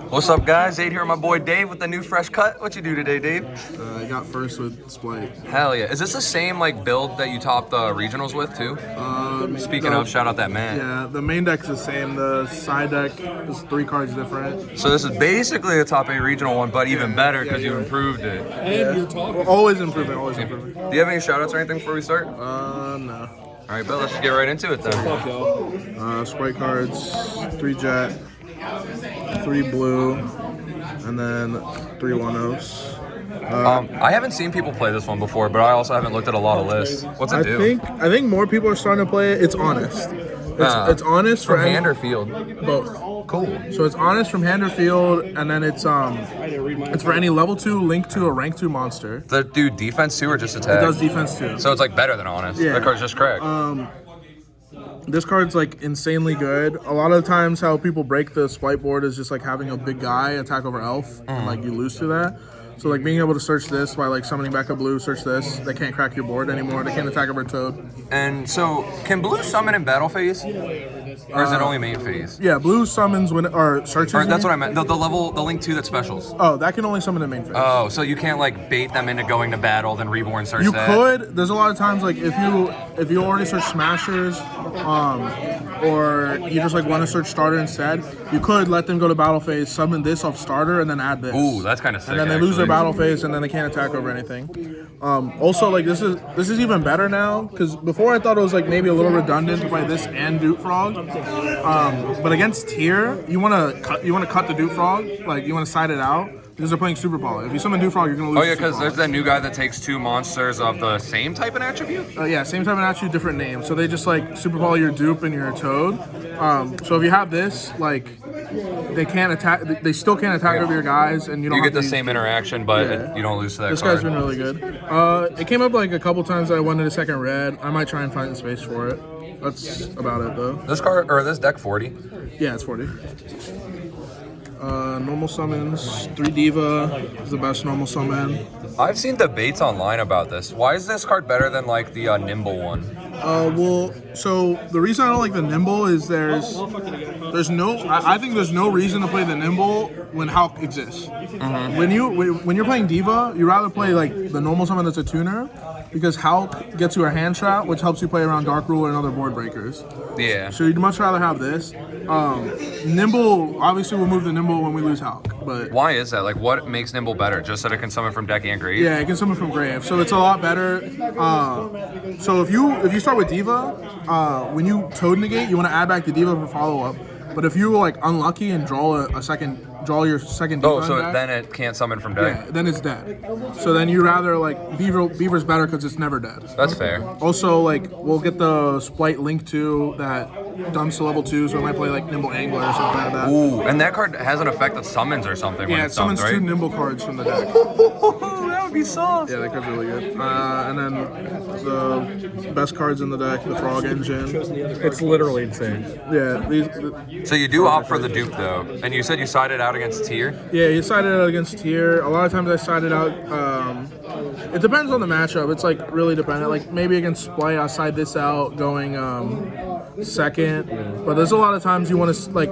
What's up, guys? Aid here with my boy Dave with the new fresh cut. What you do today, Dave? I got first with Spright. Hell yeah. Is this the same like build that you topped the regionals with too? Speaking of, shout out that man. Yeah, the main deck's the same. The side deck is 3 cards different. So this is basically a top 8 regional one, but even better because you improved it. And you're talking. We're always improving, always improving. Do you have any shout outs or anything before we start? No. All right, Bill, let's just get right into it then. Spright cards, 3 jet, 3 blue, and then 3 one-offs. I haven't seen people play this one before, but I also haven't looked at a lot of lists. What's it do? I think more people are starting to play it. It's honest. It's honest from hand or field? Both. Cool. So it's honest from hand or field, and then it's for any level 2, link 2, or rank 2 monster. Does it do defense too or just attack? It does defense too. So it's like better than honest. Yeah. That card's just correct. This card's like insanely good. A lot of times how people break the Spright board is just like having a big guy attack over elf, and like you lose to that. So like being able to search this by like summoning back a blue, search this, they can't crack your board anymore. They can't attack over toad. And so can blue summon in battle phase? Or is it only main phase? Yeah, blue summons when or searches. Or that's what I meant. The link 2 that's specials. Oh, that can only summon in main phase. Oh, so you can't like bait them into going to battle, then reborn search you that? Could. There's a lot of times like if you already search smashers, or you just like want to search starter instead, you could let them go to battle phase, summon this off starter, and then add this. Ooh, that's kind of sick. And then they lose their battle phase, and then they can't attack over anything. Also, like this is even better now because before I thought it was like maybe a little redundant to play this and Dupe Frog. But against tier, you want to cut the Dupe Frog, like you want to side it out because they're playing Super Poly. If you summon Dupe Frog, you're gonna lose. Oh yeah, because there's that new guy that takes 2 monsters of the same type and attribute. Yeah, same type and attribute, different name. So they just like Super Poly your Dupe and your Toad. So if you have this, like they can't attack. They still can't attack over your guys, and you don't. You get the same interaction, but you don't lose to that. This guy's been really good. It came up like a couple times that I wanted a second red. I might try and find space for it. That's about it though. This card or this deck 40? Yeah, it's 40. Normal summons, 3 Diva is the best normal summon. I've seen debates online about this. Why is this card better than like the Nimble one? Well, so the reason I don't like the Nimble is I think there's no reason to play the Nimble when Hulk exists. When you're playing Diva, you rather play like the normal summon that's a tuner, because Hulk gets you a hand trap, which helps you play around Dark Rule and other board breakers. Yeah. So you'd much rather have this. Nimble, obviously we'll move the Nimble when we lose Hulk, but... Why is that? Like, what makes Nimble better? Just that it can summon from deck and grave? Yeah, it can summon from grave, so it's a lot better. So if you start with Diva, when you Toad negate, you want to add back the Diva for follow-up. But if you're like unlucky and draw your second Diva. Oh, so then it can't summon from deck. Yeah, then it's dead. So then you rather like Beaver's better because it's never dead. That's fair. Also, like we'll get the Spright Link 2 that dumps to level 2, so I might play like Nimble Angler or something like that. Ooh, and that card has an effect that summons or something. Yeah, when it summons right? 2 Nimble cards from the deck. That would be soft. Yeah, that card's really good. And then the best cards in the deck, the Frog Engine. It's literally insane. Yeah. So you do opt for the Dupe though, and you said you sided out against tier. Yeah, you sided out against tier. A lot of times I sided out. It depends on the matchup. It's like really dependent. Like maybe against Spright, I side this out going second. But there's a lot of times you want to like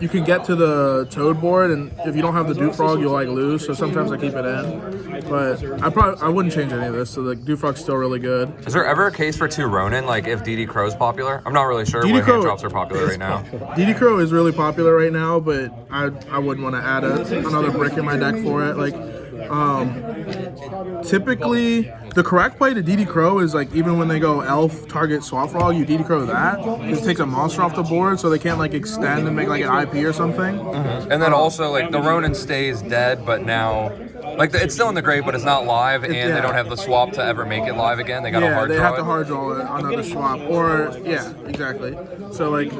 you can get to the Toad board, and if you don't have the Dupe Frog, you'll like lose. So sometimes I keep it in. But I wouldn't change any of this. So the Dupe Frog's still really good. Is there ever a case for 2 Ronin? Like if DD Crow's popular? I'm not really sure what hand drops are popular right now. DD Crow is really popular right now, but I wouldn't want to add another brick in my deck for it. Like, typically, the correct play to DD Crow is like even when they go Elf, Target, Swap Frog, you DD Crow that. It takes a monster off the board so they can't like extend and make like an IP or something. And then also like the Ronin stays dead, but now like it's still in the grave, but it's not live, and they don't have the swap to ever make it live again. They got to hard draw it. Yeah, they have to hard draw it on another swap, or yeah, exactly. So like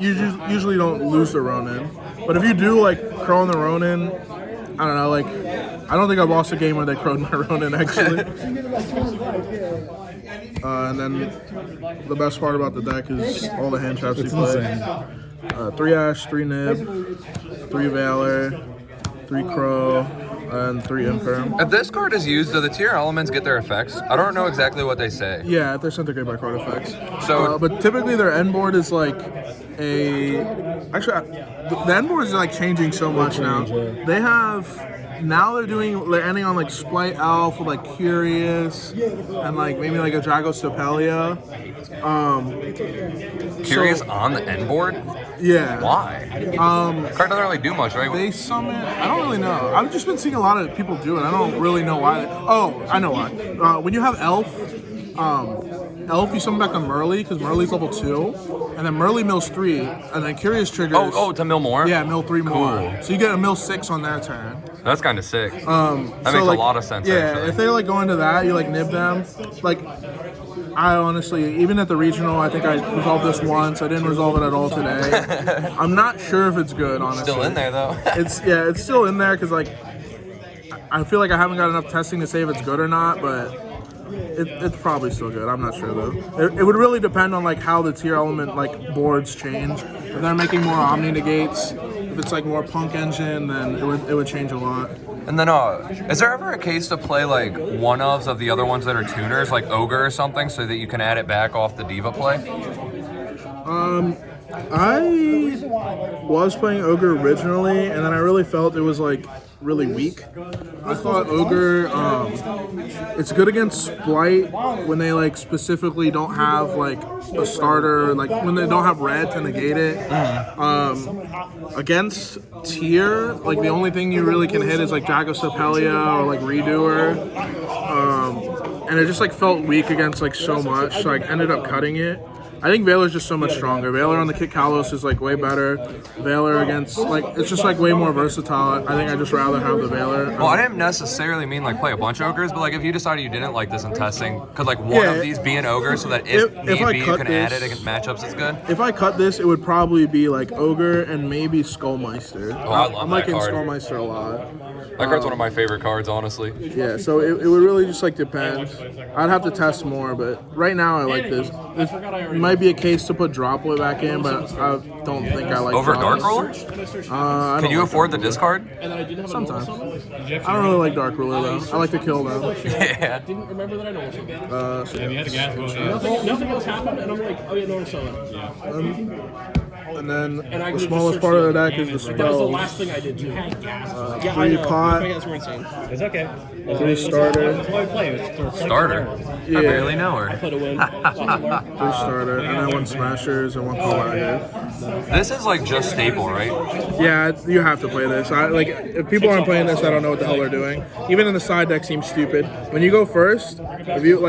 you usually don't lose the Ronin, but if you do like Crow on the Ronin, I don't know, like I don't think I've lost a game where they crowed my Ronin actually. And then the best part about the deck is all the hand traps you play. 3 Ash, 3 Nib, 3 Valor, 3 Crow, and 3 Imperm. If this card is used, do the tier elements get their effects? I don't know exactly what they say. Yeah, they're sent to great by card effects. So, but typically their end board is like the end boards are like changing so much now. They're ending on like Spright Elf with like Curious and like maybe like a Dragostapelia. Curious on the end board? Yeah. Why? Card doesn't really do much, right? They summon. I don't really know. I've just been seeing a lot of people do it. I don't really know why. I know why. When you have Elf, you summon back on Merly because Merly's level 2, and then Merly mills 3, and then Curious triggers. Oh, to mill more? Yeah, mill 3 more. Cool. So you get a mill 6 on their turn. That's kind of sick. That makes a lot of sense. Yeah, actually. if they like go into that, you like nib them. Like, I honestly, even at the regional, I think I resolved this once. I didn't resolve it at all today. I'm not sure if it's good, honestly. Still in there though. It's still in there because like I feel like I haven't got enough testing to say if it's good or not, but it's probably still good. I'm not sure though. It would really depend on like how the tier element like boards change. If they're making more Omni negates, if it's like more Punk Engine, then it would change a lot. And then, is there ever a case to play like one-ofs of the other ones that are tuners, like Ogre or something, so that you can add it back off the Diva play? I was playing Ogre originally, and then I really felt it was like really weak. I thought Ogre, it's good against Spright when they like specifically don't have like a starter, like when they don't have red to negate it. Against tier, like the only thing you really can hit is like Dragostapelia or like Redoer. And it just like felt weak against like so much, so I ended up cutting it. I think Valor's just so much stronger. Valor on the Kit Kalos is like way better. Valor against like it's just like way more versatile. I think I just rather have the Valor. Well, I didn't necessarily mean like play a bunch of ogres, but like if you decided you didn't like this in testing, could like one of these be an ogre so that if need be you can add it against matchups it's good? If I cut this, it would probably be like Ogre and maybe Skullmeister. Oh, I love I'm that liking card. Skullmeister a lot. That card's one of my favorite cards, honestly. Yeah, so it would really just like depend. I'd have to test more, but right now I like this. This might be a case to put Droplet back in, but I don't think I like Over Droplet. Dark Ruler? Can you afford the discard? Sometimes. I don't really like Dark Ruler though. I like to kill though. Yeah. Nothing else happened, and I'm like, oh yeah, no one saw it. And then the smallest part of the deck is the spells. That was the last thing I did too. 3 pot, It's okay. 3 starter, Starter? Yeah. I barely know her. Put a win. 3 starter, and then 1 smashers and 1 collaborative. This is like just staple, right? Yeah, you have to play this. If people aren't playing this, I don't know what the hell they're doing. Even in the side deck seems stupid. When you go first, if you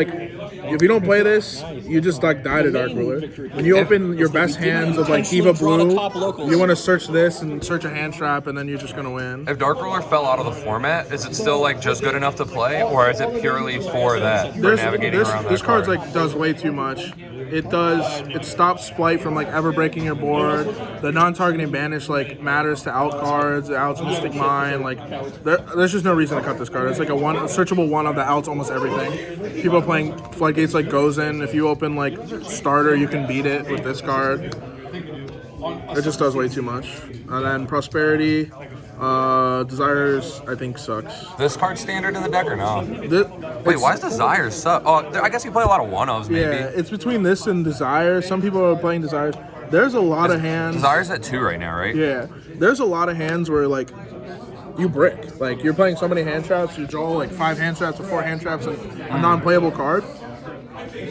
don't play this, you just like die to Dark Ruler. When you open your best hands of like Diva Blue, you want to search this and search a hand trap, and then you're just gonna win. If Dark Ruler fell out of the format, is it still like just good enough to play, or is it purely for that, for navigating around that This card's card? like does way too much. It stops Spright from like ever breaking your board. The non-targeting banish like matters to out cards, it outs Mystic Mine. Like there's just no reason to cut this card. It's like a searchable one of that outs almost everything. People are playing Floodgates like goes in. If you open like starter, you can beat it with this card. It just does way too much. And then Prosperity, Desires, I think sucks. This card standard in the deck or no? Wait, Wait, why is Desires suck? Oh, I guess you play a lot of one-ofs maybe. Yeah, it's between this and Desires. Some people are playing Desires. There's a lot of hands. Desires at 2 right now, right? Yeah, there's a lot of hands where like you brick. Like you're playing so many hand traps, you draw like 5 hand traps or 4 hand traps and a non-playable card.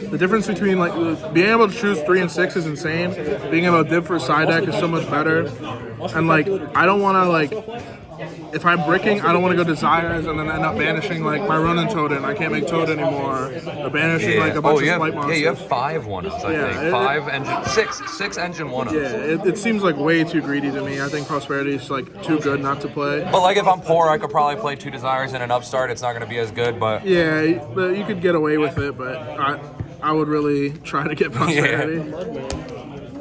The difference between like being able to choose 3 and 6 is insane. Being able to dip for a side deck is so much better. And like I don't want to like if I'm bricking, I don't want to go Desires and then end up banishing like my Ronin Toad. I can't make Toad anymore. Or banishing like a bunch of Spright monsters. Yeah, you have 5 one-ofs, I think. 6 engine one-ofs. Yeah, it seems like way too greedy to me. I think Prosperity is like too good not to play. But like if I'm poor, I could probably play 2 Desires and an Upstart. It's not going to be as good, but Yeah, you could get away with it, but I would really try to get Prosperity.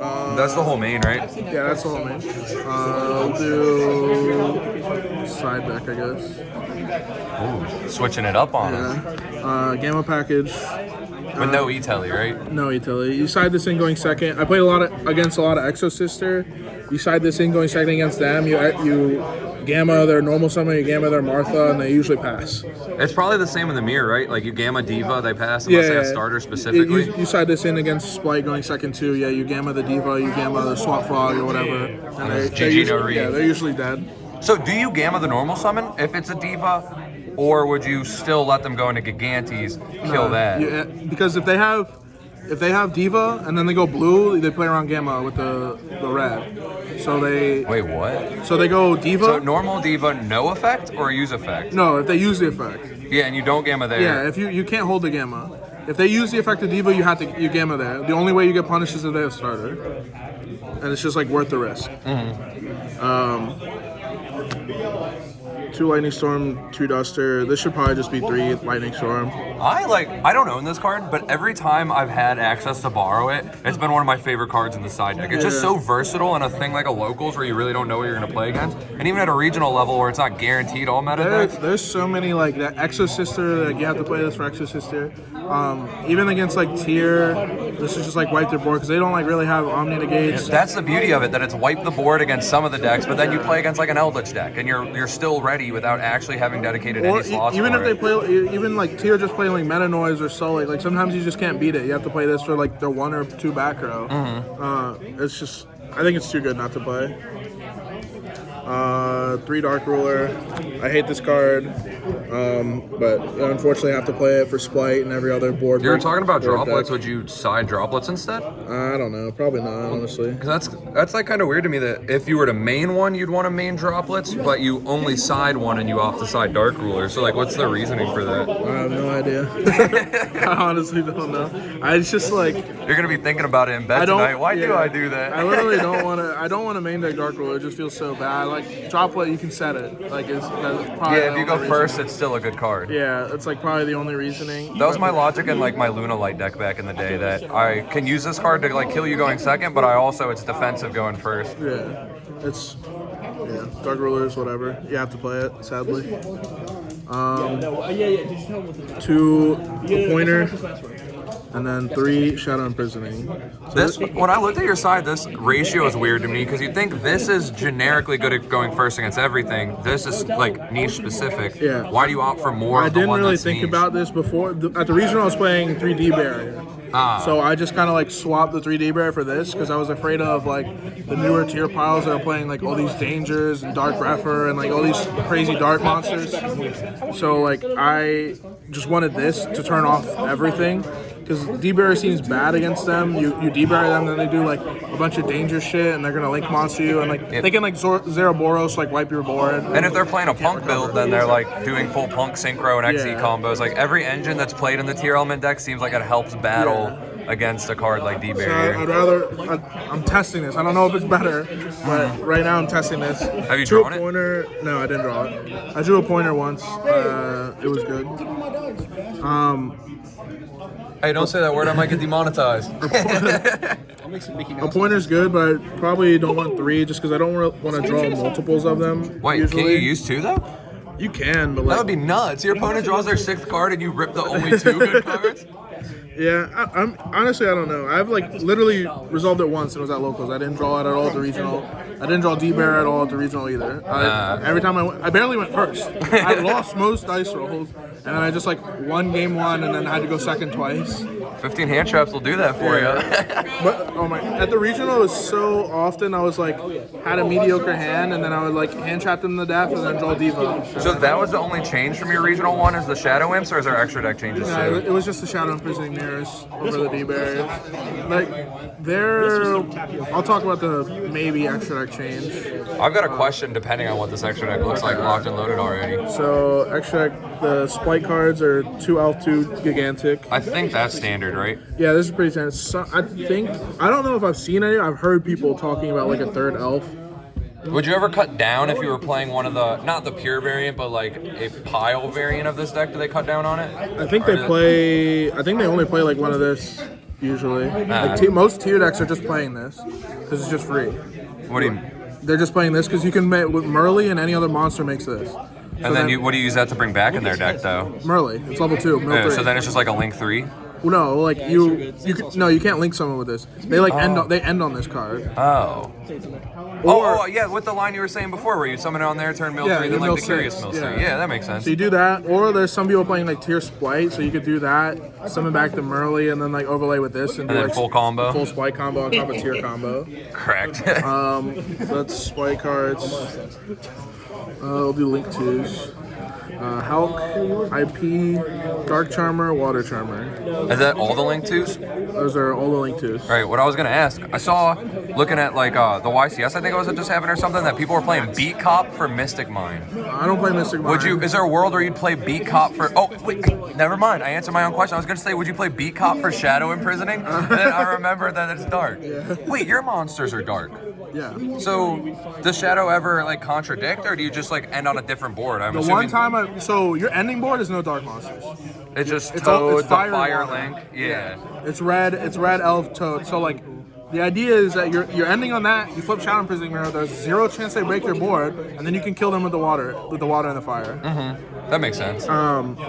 that's the whole main, right? Yeah, that's the whole main. We'll do side deck, I guess. Ooh, switching it up on us. Yeah. Gamma package. With no E-Telly, right? No utility. You side this in going second. I played against a lot of Exo Sister. You side this in going second against them. You gamma their normal summon, you gamma their Martha, and they usually pass. It's probably the same in the mirror, right? Like you gamma Diva, they pass unless they have starter specifically. You side this in against Spright going second too. Yeah, you gamma the Diva, you gamma the Swap Frog or whatever. And they're usually dead. So do you gamma the normal summon if it's a Diva? Or would you still let them go into Gigantes, kill that? Yeah, because if they have Diva and then they go blue, they play around Gamma with the red. So they Wait, what? So they go Diva. So normal Diva, no effect or use effect? No, if they use the effect. Yeah, and you don't Gamma there. Yeah, if you can't hold the Gamma. If they use the effect of Diva, you Gamma there. The only way you get punished is if they have starter, and it's just like worth the risk. 2 Lightning Storm, 2 Duster. This should probably just be 3 Lightning Storm. I don't own this card, but every time I've had access to borrow it, it's been one of my favorite cards in the side deck. It's just so versatile in a thing like a locals where you really don't know what you're going to play against. And even at a regional level where it's not guaranteed all meta decks. There's so many, like, that Exo-Sister, like, you have to play this for Exo-Sister. Even against, like, Tier, this is just, like, wipe their board, because they don't, like, really have Omni Negates. That's the beauty of it, that it's wipe the board against some of the decks, but then you play against, like, an Eldritch deck, and you're still ready without actually having dedicated any slots even for if they play, even, like, Tier just playing, like, Meta Noise or Sully, like, sometimes you just can't beat it. You have to play this for, like, their 1 or 2 back row. It's just, I think it's too good not to play. 3 Dark Ruler. I hate this card, but unfortunately I have to play it for Spright and every other board. You were talking about droplets. Deck. Would you side droplets instead? I don't know. Probably not, honestly. Because that's like kind of weird to me that if you were to main one, you'd want to main droplets, but you only side one and you off the side Dark Ruler. So like, what's the reasoning for that? I have no idea. I honestly don't know. It's just like you're gonna be thinking about it in bed tonight. Why do I do that? I literally don't want to. I don't want to main deck Dark Ruler. It just feels so bad. Like droplet, you can set it. Like that's probably if you go first, it's still a good card. Yeah, it's like probably the only reasoning. That was my logic in like my Luna Light deck back in the day, that I can use this card to like kill you going second, but it's defensive going first. Yeah, Dark Rulers, whatever. You have to play it, sadly. 2 Pointer. And then 3 Shadow Imprisoning. So when I looked at your side, this ratio is weird to me because you'd think this is generically good at going first against everything. This is like niche specific. Yeah. Why do you opt for more? I of the didn't one really that's think niche? about this before. At the regional, I was playing 3D Barrier. So I just kind of like swapped the 3D Barrier for this because I was afraid of like the newer tier piles that are playing like all these dangers and Dark Refer and like all these crazy dark monsters. So like I just wanted this to turn off everything. Because D-Barrier seems bad against them. You D-Barrier them, then they do like a bunch of danger shit, and they're gonna link monster you, and like they can like Zeroboros like wipe your board. And if they're playing a punk build, then they're like doing full punk synchro and XE combos. Like every engine that's played in the tier element deck seems like it helps battle against a card like D-Barrier. So I'd rather. I'm testing this. I don't know if it's better, but right now I'm testing this. Have you drawn it? Pointer. No, I didn't draw it. I drew a pointer once. It was good. Hey, don't say that word. I might get demonetized. A pointer's good, but I probably don't want 3 just because I don't want to draw multiples of them. Wait, usually. can't you use 2 though? You can, but like... That would be nuts. Your opponent draws their 6th card and you rip the only 2 good cards? Yeah, I'm honestly, I don't know. I've like literally resolved it once and it was at locals. I didn't draw it at all at the regional. I didn't draw D-Bear at all at the regional either. Every time I barely went first. I lost most dice rolls, and then I just like won game 1 and then had to go second twice. 15 hand traps will do that for you. But oh my! At the regional, it was so often I was like had a mediocre hand, and then I would like hand trap them to death, and then draw Diva. So that was the only change from your regional one, is the Shadow Imps, or is there extra deck changes too? Yeah, it was just the Shadow Imprisoning Mirrors over the D-Barriers. Like I'll talk about the maybe extra deck change. I've got a question depending on what this extra deck looks like, locked and loaded already. So extra deck, the Spright cards are 2 Elf, 2 Gigantic. I think that's standard, right? Yeah, this is pretty standard. So, I don't know if I've seen any. I've heard people talking about like a 3rd Elf. Would you ever cut down if you were playing one of the, not the pure variant, but like a pile variant of this deck? Do they cut down on it? I think they only play like one of this usually. Like most tier decks are just playing this because it's just free. What do you mean? They're just playing this because you can make with Merly and any other monster makes this. And then what do you use that to bring back in their deck though? Merly, it's level 2. So then it's just like a Link 3? Well, no, like you can, no, you can't link someone with this. They like end on this card. Oh. Oh, yeah, with the line you were saying before, where you summon it on there, turn mill 3, then like the Curious Mill 3. Yeah, that makes sense. So you do that, or there's some people playing like tier Spright, so you could do that, summon back the Merly, and then like overlay with this and do then like full combo. Full Spright combo on top of tier combo. Correct. That's Spright cards. We'll do Link 2s. Hulk, IP, Dark Charmer, Water Charmer. Is that all the Link 2s? Those are all the Link 2s. All right, what I was going to ask, I saw, looking at like the YCS, I think it was just happening or something, that people were playing Beat Cop for Mystic Mine. I don't play Mystic Mine. Would you, is there a world where you'd play Beat Cop for, oh, wait, never mind, I answered my own question. I was going to say, would you play Beat Cop for Shadow Imprisoning? And then I remembered that it's dark. Yeah. Wait, your monsters are dark. Yeah. So, does Shadow ever like contradict, or do you just like end on a different board? I'm The assuming one time so your ending board is no dark monsters. it's just It's Toad, the fire Fire water. Link. Yeah. It's red elf Toad. So like the idea is that you're ending on that, you flip Shadow Imprisoning Mirror, there's 0 chance they break your board, and then you can kill them with the water and the fire. That makes sense.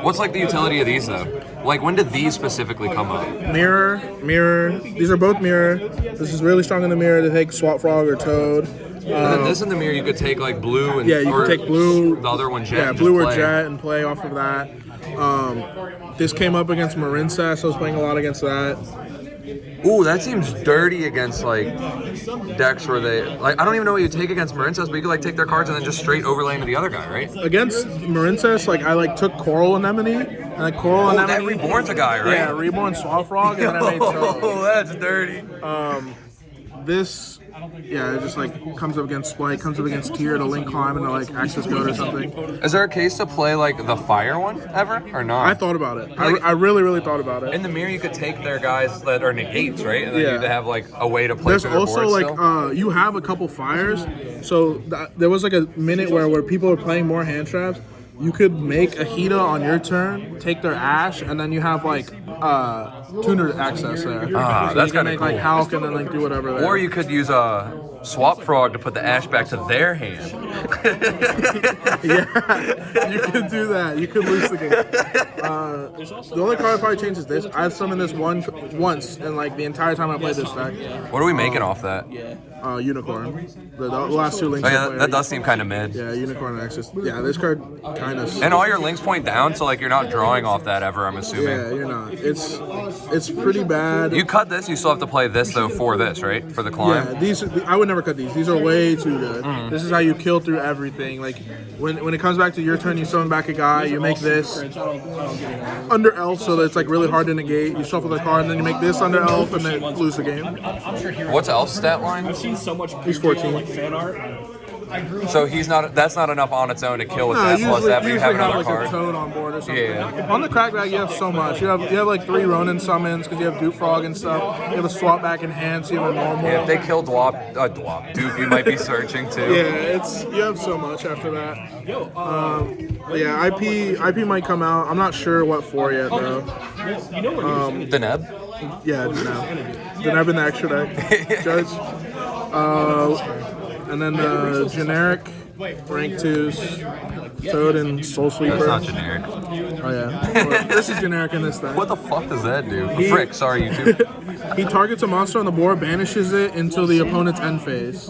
What's like the utility of these though? Like when did these specifically come up? Mirror. These are both mirror. This is really strong in the mirror to take Swap Frog or Toad. And then this in the mirror, you could take like blue and Yeah, you can take blue. The other one jet. Yeah, and blue just or play. jet and play off of that. This came up against Marincess. I was playing a lot against that. Ooh, that seems dirty against like decks where they like. I don't even know what you take against Marincess, but you could like take their cards and then just straight overlay into the other guy, right? Against Marincess, like I like took Coral Anemone and like Coral Oh, Anemone. that Reborn's a guy, right? Yeah, Reborn Swap Frog and then I made Toad. Oh, that's dirty. This, yeah, it just like comes up against Spright, comes up against Tier to link climb and to like access code or something. Is there a case to play like the fire one ever or not? I thought about it. Like- I really thought about it. In the mirror, you could take their guys that are negates, right? And then Yeah. you'd have like a way to play There's through their also board like still. you have a couple fires, so there was like a minute where people were playing more hand traps. You could make a Hida on your turn, take their Ash, and then you have like tuner access there. So that's you can kinda make like cool. Hulk and then like do whatever. There. Or you could use a Swap Frog to put the Ash back to their hand. Yeah, you could do that. You could lose the game. The only card I probably change is this. I've summoned this once, and like the entire time I played this deck. What are we making off that? Unicorn. The last 2 links. Oh I yeah, played that are- does seem kind of mid. Yeah, Unicorn and Access. Yeah, this card kind of. And all your links point down, so like you're not drawing off that ever, I'm assuming. Yeah, you're not. It's pretty bad. You cut this, you still have to play this though for this, right? For the climb. Yeah, these I would never cut these. These are way too good. This is how you kill through everything. Like when it comes back to your turn, you summon back a guy. You make this under elf, so that it's like really hard to negate. You shuffle the card, and then you make this under elf, and then lose the game. What's Elf's stat line? I've seen so much He's 14. like fan art. So he's not. That's not enough on its own to kill with that. Plus that, but you have another like card. a Toad on board or something. Yeah. On the crack bag, you have so much. You have like 3 Ronin summons because you have Dupe Frog and stuff. You have a swap back in hand, so you have a normal. Yeah, if they kill Dupe, you might be searching too. Yeah, you have so much after that. Yeah, IP might come out. I'm not sure what for yet though. Deneb? Yeah, Deneb in the extra deck. Judge. And then generic rank 2s, Toad and Soul Sweeper. That's not generic. Oh yeah. Well, this is generic in this deck. What the fuck does that do? Frick, sorry, YouTube. He targets a monster on the board, banishes it until the opponent's end phase.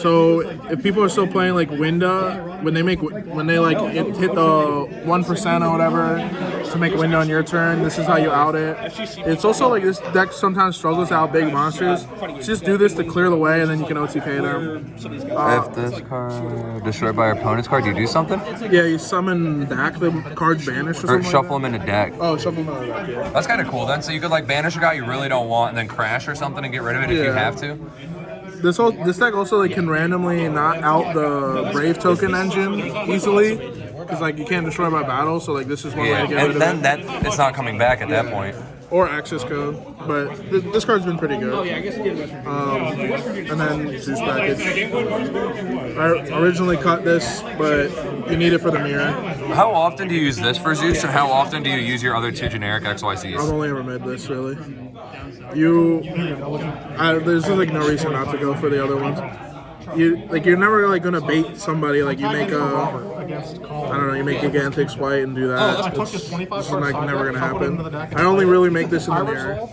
So if people are still playing like Winda, when they like hit the 1% or whatever to make a Winda on your turn, this is how you out it. It's also like this deck sometimes struggles to out big monsters. Just do this to clear the way, and then you can OTK them. If this card destroyed by your opponent's card, do you do something? Yeah, you summon back the cards banished or Or something. shuffle like them in a deck. that. Oh, shuffle them out of that. Yeah. That's kind of cool then. So you could like banish a guy you really don't want and then crash or something and get rid of it if you Yeah. have to. This deck also like can randomly not out the Brave token engine easily because like you can't destroy by battle. So like this is one way to get rid And of then it. it's not coming back at that point. Or access code, but this card's been pretty good. Yeah, I guess you did Western. And then Zeus package. I originally cut this, but you need it for the mirror. How often do you use this for Zeus, and how often do you use your other 2 generic I've XYCs? only ever made this really. There's like no reason not to go for the other ones. you're never like gonna bait somebody. Like you make you make a gigantic splight and do that. It's like never gonna happen. I only really make this in the mirror.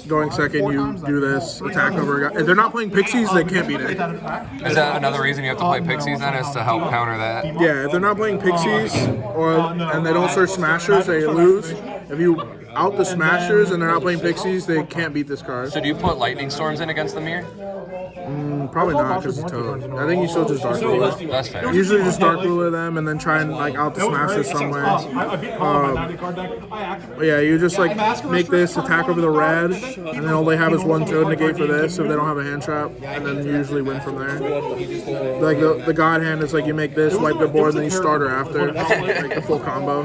Going second, you do this attack over a guy. If they're not playing pixies, they can't beat it. Is that another reason you have to play pixies then, is to help counter that? Yeah, if they're not playing pixies and they don't search smashers, they lose. If you out the smashers and they're not playing pixies, they can't beat this card. So do you put lightning storms in against the mirror? Probably not because it's Toad. I think you still just Dark Ruler. That's fair. Usually just Dark Ruler them and then try and like out the smashers somewhere. But yeah, you just like make this attack over the red, and then all they have is one Toad negate for this if they don't have a hand trap, and then you usually win from there. Like the God Hand is like you make this, wipe the board, then you start her after, like the full combo.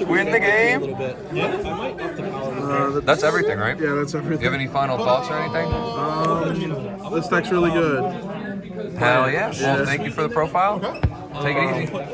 Win the game. That's everything, right? Yeah, that's everything. Do you have any final thoughts or anything? This deck's really good. Hell yeah. Well, thank you for the profile. Take it easy.